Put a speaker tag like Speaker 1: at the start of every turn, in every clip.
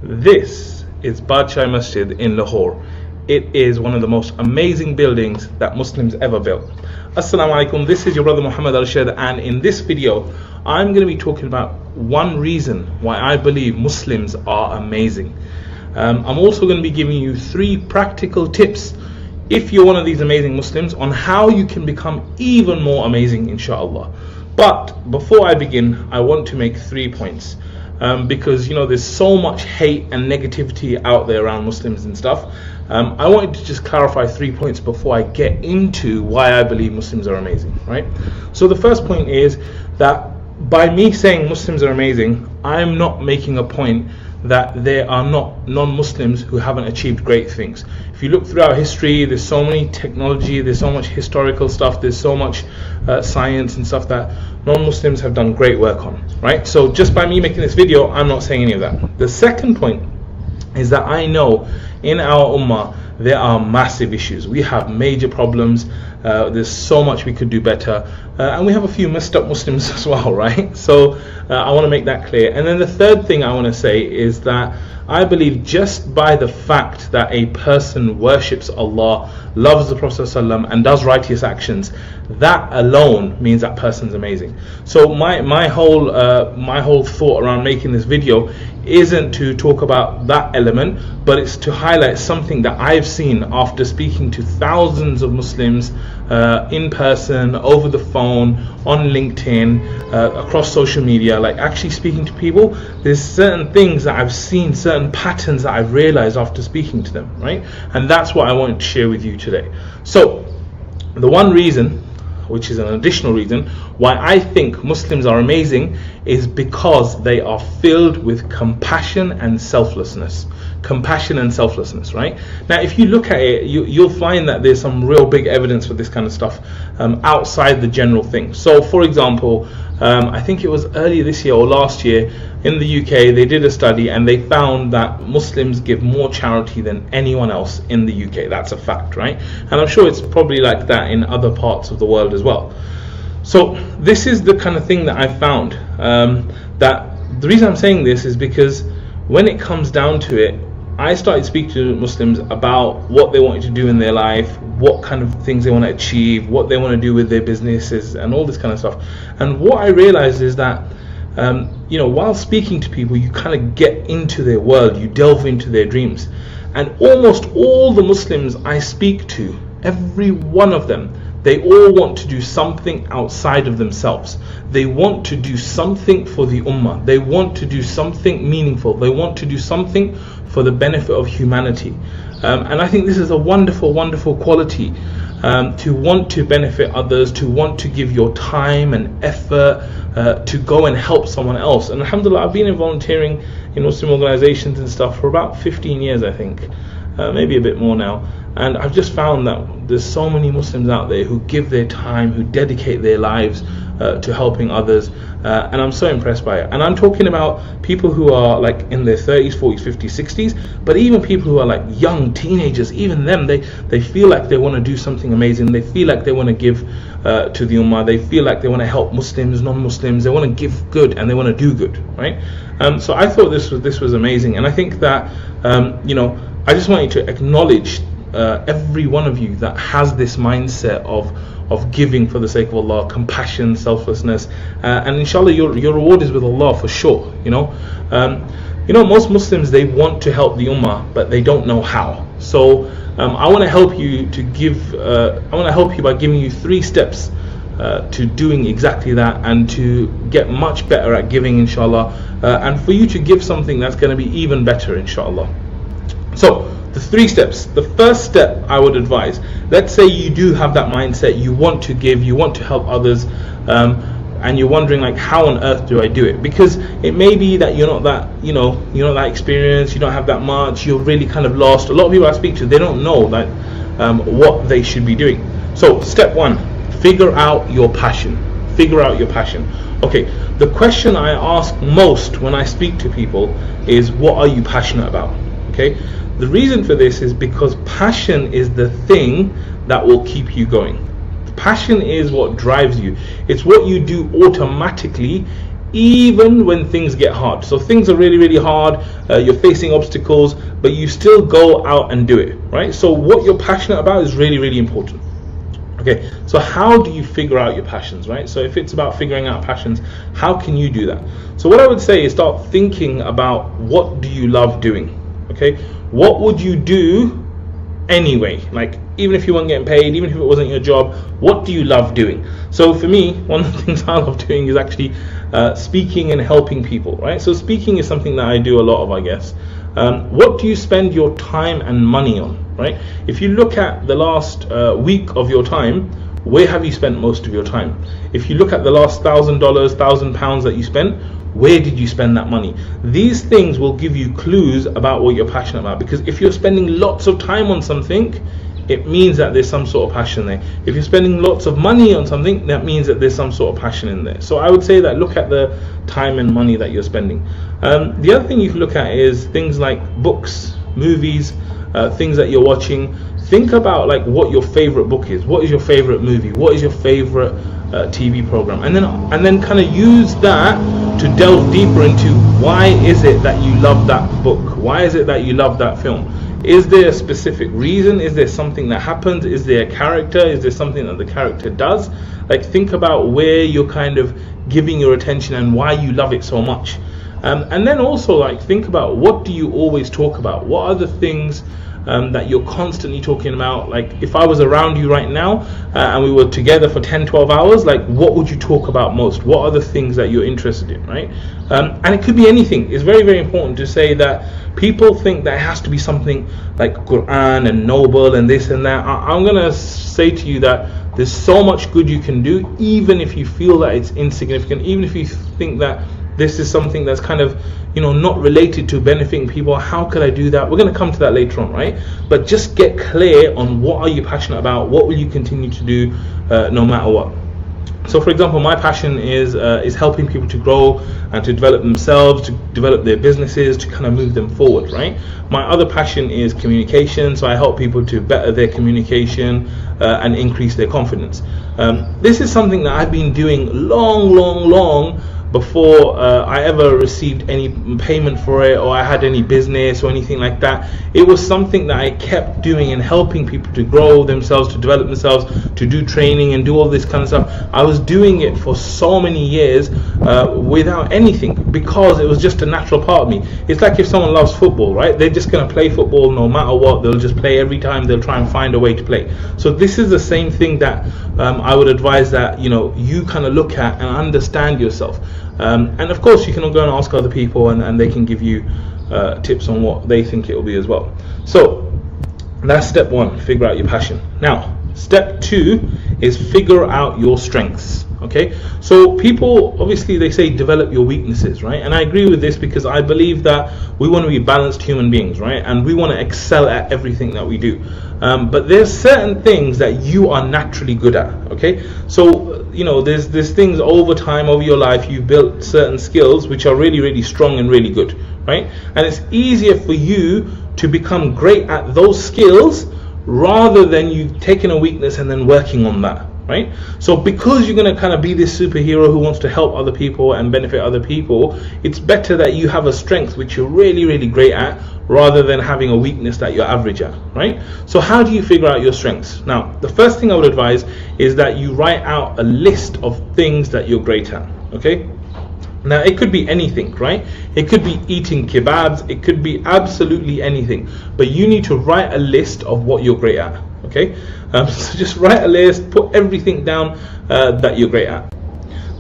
Speaker 1: This is Badshah Masjid in Lahore. It is one of the most amazing buildings that Muslims ever built. Assalamu alaikum, this is your brother Mohammad Arshad, and in this video I'm going to be talking about one reason why I believe Muslims are amazing. I'm also going to be giving you 3 practical tips if you're one of these amazing Muslims on how you can become even more amazing, inshallah. But before I begin, I want to make 3 points. Because there's so much hate and negativity out there around Muslims and stuff. I wanted to just clarify 3 points before I get into why I believe Muslims are amazing, right? So the first point is that by me saying Muslims are amazing, I'm not making a point that there are not non-Muslims who haven't achieved great things. If you look throughout history, there's so many technology, there's so much historical stuff, there's so much science and stuff that non-Muslims have done great work on, right? So just by me making this video, I'm not saying any of that. The second point is that I know in our ummah there are massive issues. We have major problems. There's so much we could do better, and we have a few messed up Muslims as well, right? So I want to make that clear. And then the third thing I want to say is that I believe just by the fact that a person worships Allah, loves the Prophet ﷺ, and does righteous actions, that alone means that person's amazing. So my whole thought around making this video isn't to talk about that element, but it's to highlight something that I've seen after speaking to thousands of Muslims in person, over the phone, on LinkedIn, across social media, like actually speaking to people. There's certain things that I've seen, certain patterns that I've realized after speaking to them, right? And that's what I wanted to share with you today. So the one reason, which is an additional reason why I think Muslims are amazing, is because they are filled with compassion and selflessness. Compassion and selflessness, right? Now if you look at it, you'll find that there's some real big evidence for this kind of stuff outside the general thing. So for example, I think it was earlier this year or last year in the UK, they did a study and they found that Muslims give more charity than anyone else in the UK. That's a fact, right? And I'm sure it's probably like that in other parts of the world as well. So this is the kind of thing that I found, that the reason I'm saying this is because when it comes down to it, I started speaking to Muslims about what they wanted to do in their life, what kind of things they want to achieve, what they want to do with their businesses, and all this kind of stuff. And what I realized is that while speaking to people, you kind of get into their world, you delve into their dreams. And almost all the Muslims I speak to, every one of them, they all want to do something outside of themselves. They want to do something for the ummah. They want to do something meaningful. They want to do something for the benefit of humanity. And I think this is a wonderful, wonderful quality, to want to benefit others, to want to give your time and effort to go and help someone else. And alhamdulillah, I've been in volunteering in Muslim organizations and stuff for about 15 years, I think, maybe a bit more now. And I've just found that there's so many Muslims out there who give their time, who dedicate their lives to helping others, and I'm so impressed by it. And I'm talking about people who are like in their 30s, 40s, 50s, 60s, but even people who are like young teenagers, even them, they feel like they want to do something amazing. They feel like they want to give to the ummah. They feel like they want to help Muslims, non-Muslims. They want to give good and they want to do good, right? So I thought this was amazing, and I think that I just want you to acknowledge every one of you that has this mindset of giving for the sake of Allah, compassion, selflessness, and inshallah your reward is with Allah for sure. Most Muslims, they want to help the ummah, but they don't know how. So I want to help you to give. I want to help you by giving you 3 steps to doing exactly that, and to get much better at giving, inshallah, and for you to give something that's going to be even better, inshallah. So the 3 steps. The first step I would advise, let's say you do have that mindset, you want to give, you want to help others, and you're wondering like, how on earth do I do it? Because it may be that you're not that, you're not that experienced, you don't have that much, you're really kind of lost. A lot of people I speak to, they don't know that what they should be doing. So step 1, figure out your passion. Figure out your passion. Okay, the question I ask most when I speak to people is, what are you passionate about? Okay, the reason for this is because passion is the thing that will keep you going. Passion is what drives you. It's what you do automatically even when things get hard. So things are really, really hard, you're facing obstacles, but you still go out and do it, right? So what you're passionate about is really, really important. Okay, so how do you figure out your passions, right? So if it's about figuring out passions, how can you do that? So what I would say is start thinking about, what do you love doing? Okay, what would you do anyway? Like, even if you weren't getting paid, even if it wasn't your job, what do you love doing? So for me, one of the things I love doing is actually speaking and helping people, right? So speaking is something that I do a lot of, I guess. What do you spend your time and money on, right? If you look at the last week of your time, where have you spent most of your time? If you look at the last $1,000, £1,000 that you spent, where did you spend that money? These things will give you clues about what you're passionate about, because if you're spending lots of time on something, it means that there's some sort of passion there. If you're spending lots of money on something, that means that there's some sort of passion in there. So I would say that look at the time and money that you're spending. The other thing you can look at is things like books, movies, things that you're watching. Think about like what your favorite book is, what is your favorite movie, what is your favorite TV program, and then kind of use that to delve deeper into, why is it that you love that book, why is it that you love that film? Is there a specific reason? Is there something that happens? Is there a character? Is there something that the character does? Like, think about where you're kind of giving your attention and why you love it so much. And then also, like, think about, what do you always talk about? What are the things that you're constantly talking about? Like, if I was around you right now and we were together for 10-12 hours, like, what would you talk about most? What are the things that you're interested in, right? And it could be anything. It's very, very important to say that people think that it has to be something like Quran and noble and this and that. I'm going to say to you that there's so much good you can do, even if you feel that it's insignificant, even if you think that this is something that's kind of, not related to benefiting people. How could I do that? We're going to come to that later on, right? But just get clear on, what are you passionate about? What will you continue to do no matter what? So, for example, my passion is helping people to grow and to develop themselves, to develop their businesses, to kind of move them forward, right? My other passion is communication, so I help people to better their communication and increase their confidence. This is something that I've been doing long before I ever received any payment for it, or I had any business or anything like that. It was something that I kept doing and helping people to grow themselves, to develop themselves, to do training and do all this kind of stuff. I was doing it for so many years without anything, because it was just a natural part of me. It's like if someone loves football, right? They're just going to play football no matter what. They'll just play every time. They'll try and find a way to play. So this is the same thing that I would advise that you kind of look at and understand yourself. And of course, you can go and ask other people, and they can give you tips on what they think it will be as well. So that's step one, figure out your passion. Now, step two is figure out your strengths. Okay, so people, obviously, they say develop your weaknesses, right? And I agree with this, because I believe that we want to be balanced human beings, right? And we want to excel at everything that we do. But there's certain things that you are naturally good at. Okay, so there's things over time, over your life, you've built certain skills which are really, really strong and really good, right? And it's easier for you to become great at those skills rather than you taking a weakness and then working on that, right? So because you're going to kind of be this superhero who wants to help other people and benefit other people, it's better that you have a strength which you're really, really great at, rather than having a weakness that you're average at, right? So how do you figure out your strengths? Now, the first thing I would advise is that you write out a list of things that you're great at, okay? Now, it could be anything, right? It could be eating kebabs, it could be absolutely anything, but you need to write a list of what you're great at, okay? So just write a list, put everything down that you're great at.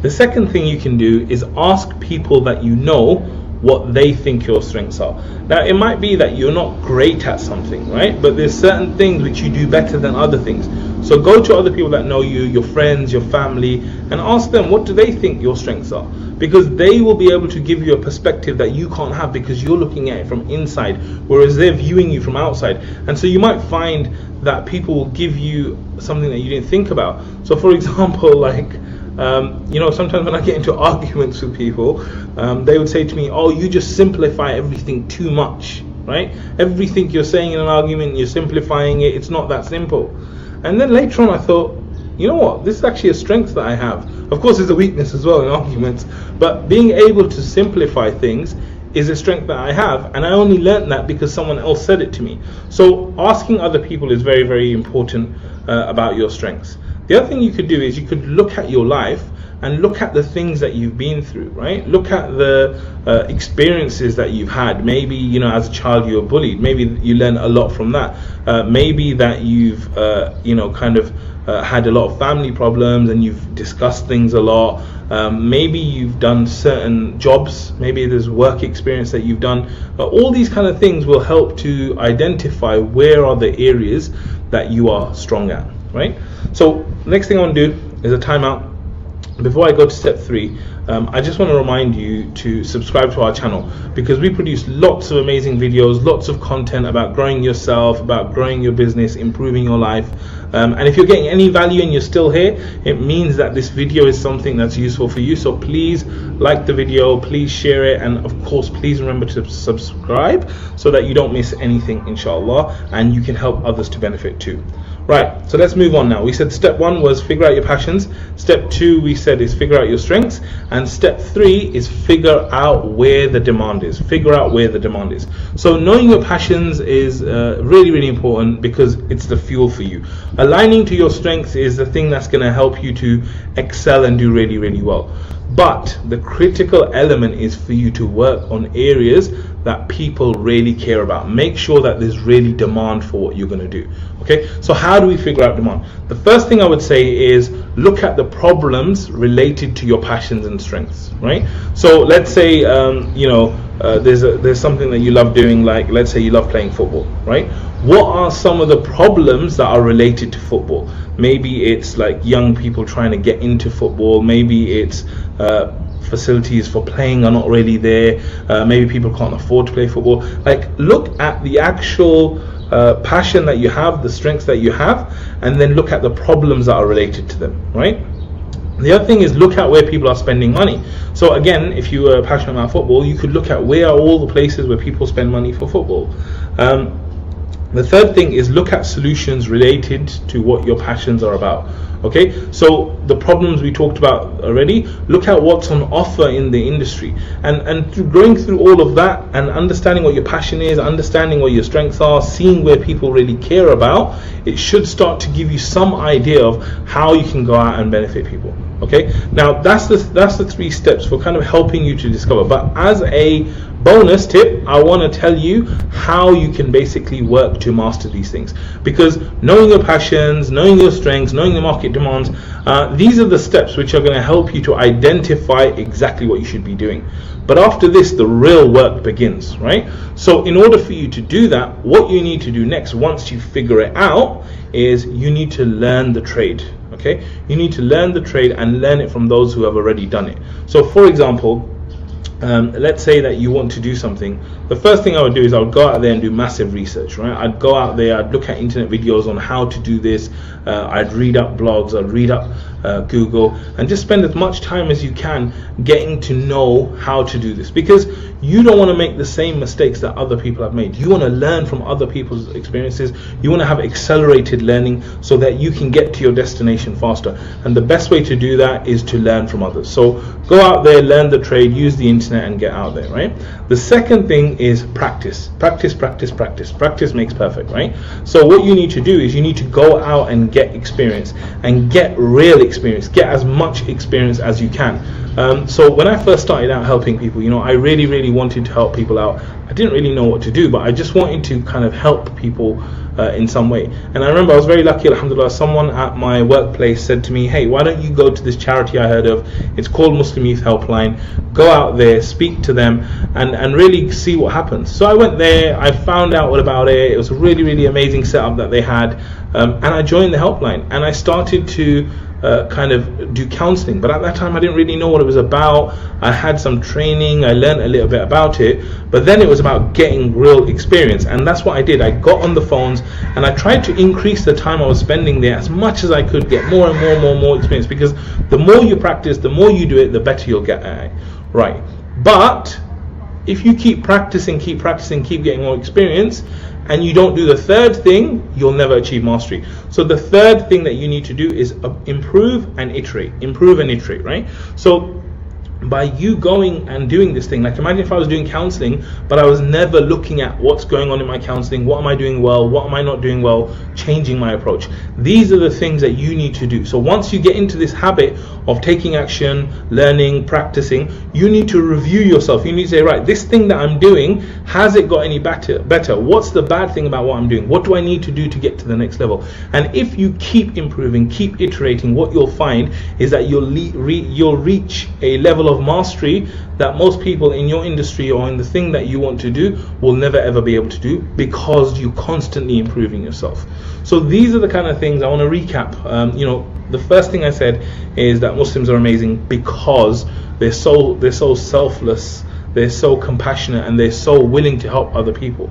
Speaker 1: The second thing you can do is ask people that you know what they think your strengths are. Now, it might be that you're not great at something, right? But there's certain things which you do better than other things. So go to other people that know you, your friends, your family, and ask them, what do they think your strengths are? Because they will be able to give you a perspective that you can't have, because you're looking at it from inside, whereas they're viewing you from outside. And so you might find that people will give you something that you didn't think about. So for example, like sometimes when I get into arguments with people, they would say to me, oh, you just simplify everything too much, right? Everything you're saying in an argument, you're simplifying it. It's not that simple. And then later on I thought, you know what, this is actually a strength that I have. Of course, it's a weakness as well in arguments, but being able to simplify things is a strength that I have, and I only learned that because someone else said it to me. So asking other people is very, very important about your strengths. The other thing you could do is you could look at your life and look at the things that you've been through, right? Look at the experiences that you've had. Maybe, you know, as a child you were bullied. Maybe you learn a lot from that. Maybe that you've, you know, kind of had a lot of family problems and you've discussed things a lot. Maybe you've done certain jobs. Maybe there's work experience that you've done. All these kind of things will help to identify where are the areas that you are strong at, right? So next thing I want to do is a timeout. Before I go to step 3, I just want to remind you to subscribe to our channel, because we produce lots of amazing videos, lots of content about growing yourself, about growing your business, improving your life. And if you're getting any value and you're still here, it means that this video is something that's useful for you. So please like the video, please share it, and of course please remember to subscribe so that you don't miss anything, inshallah, and you can help others to benefit too. Right, so let's move on now. We said step 1 was figure out your passions. Step 2 we said is figure out your strengths, and step 3 is figure out where the demand is. Figure out where the demand is. So knowing your passions is really, really important, because it's the fuel for you. Aligning to your strengths is the thing that's going to help you to excel and do really, really well. But the critical element is for you to work on areas that people really care about. Make sure that there's really demand for what you're going to do. Okay, so how do we figure out demand? The first thing I would say is look at the problems related to your passions and strengths, right? So let's say you know, there's something that you love doing, like let's say you love playing football, right? What are some of the problems that are related to football? Maybe it's like young people trying to get into football. Maybe it's facilities for playing are not really there. Maybe people can't afford to play football. Like, look at the actual passion that you have, the strengths that you have, and then look at the problems that are related to them, right? The other thing is look at where people are spending money. So again, if you are passionate about football, you could look at where are all the places where people spend money for football. The third thing is look at solutions related to what your passions are about. Okay, so the problems we talked about already, look at what's on offer in the industry, and through going through all of that and understanding what your passion is, understanding what your strengths are, seeing where people really care about, it should start to give you some idea of how you can go out and benefit people. Okay, now that's the 3 steps for kind of helping you to discover. But as a bonus tip, I want to tell you how you can basically work to master these things, because knowing your passions, knowing your strengths, knowing the market demands, these are the steps which are going to help you to identify exactly what you should be doing. But after this, the real work begins, right? So in order for you to do that, what you need to do next, once you figure it out, is you need to learn the trade. Okay, you need to learn the trade and learn it from those who have already done it. So for example, let's say that you want to do something. The first thing I would do is I would go out there and do massive research, right? I'd go out there, I'd look at internet videos on how to do this. I'd read up blogs, I'd read up Google, and just spend as much time as you can getting to know how to do this, because you don't want to make the same mistakes that other people have made. You want to learn from other people's experiences. You want to have accelerated learning so that you can get to your destination faster, and the best way to do that is to learn from others. So go out there, learn the trade, use the internet, and get out there, right? The second thing is practice. Practice makes perfect, right? So what you need to do is you need to go out and get experience, and get real experience, get as much experience as you can. So when I first started out helping people, you know, I really wanted to help people out. I didn't really know what to do, but I just wanted to kind of help people in some way. And I remember I was very lucky, alhamdulillah, someone at my workplace said to me, hey, why don't you go to this charity I heard of, it's called Muslim Youth Helpline, go out there, speak to them, and really see what happens. So I went there, I found out all about it. It was a really amazing setup that they had, and I joined the helpline, and I started to kind of do counseling. But at that time I didn't really know what it was about. I had some training, I learned a little bit about it, but then it was about getting real experience, and that's what I did. I got on the phones and I tried to increase the time I was spending there as much as I could, get more and more experience, because the more you practice, the more you do it, the better you'll get at it, right? But If you keep practicing, keep getting more experience, and you don't do the third thing, you'll never achieve mastery. So the third thing that you need to do is improve and iterate, right? So by you going and doing this thing, like imagine if I was doing counseling, but I was never looking at what's going on in my counseling, what am I doing well, what am I not doing well, changing my approach. These are the things that you need to do. So once you get into this habit of taking action, learning, practicing, you need to review yourself. You need to say, right, this thing that I'm doing, has it got any better? What's the bad thing about what I'm doing? What do I need to do to get to the next level? And if you keep improving, keep iterating, what you'll find is that you'll reach a level of mastery that most people in your industry or in the thing that you want to do will never ever be able to do, because you're constantly improving yourself. So these are the kind of things I want to recap. The first thing I said is that Muslims are amazing because they're so selfless, they're so compassionate, and they're so willing to help other people,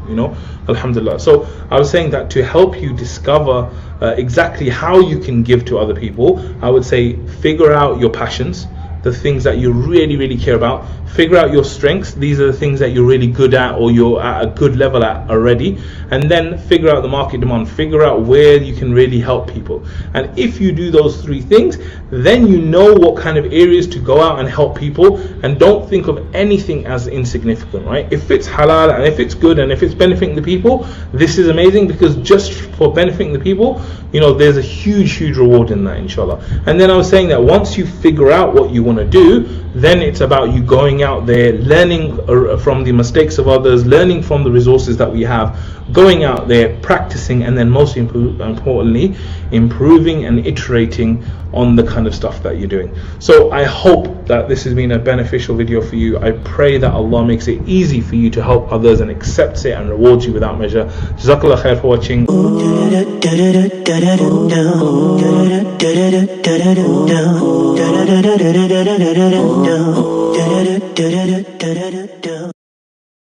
Speaker 1: alhamdulillah. So I was saying that to help you discover exactly how you can give to other people, I would say figure out your passions, the things that you really care about. Figure out your strengths. These are the things that you're really good at or you're at a good level at already. And then figure out the market demand. Figure out where you can really help people. And if you do those three things, then you know what kind of areas to go out and help people. And don't think of anything as insignificant, right? If it's halal and if it's good and if it's benefiting the people, this is amazing, because just for benefiting the people, there's a huge reward in that, inshallah. And then I was saying that once you figure out what you want to do, then it's about you going out there, learning from the mistakes of others, learning from the resources that we have, going out there, practicing, and then most importantly, improving and iterating on the kind of stuff that you're doing. So I hope that this has been a beneficial video for you. I pray that Allah makes it easy for you to help others and accepts it and rewards you without measure. Jazakallah khair for watching.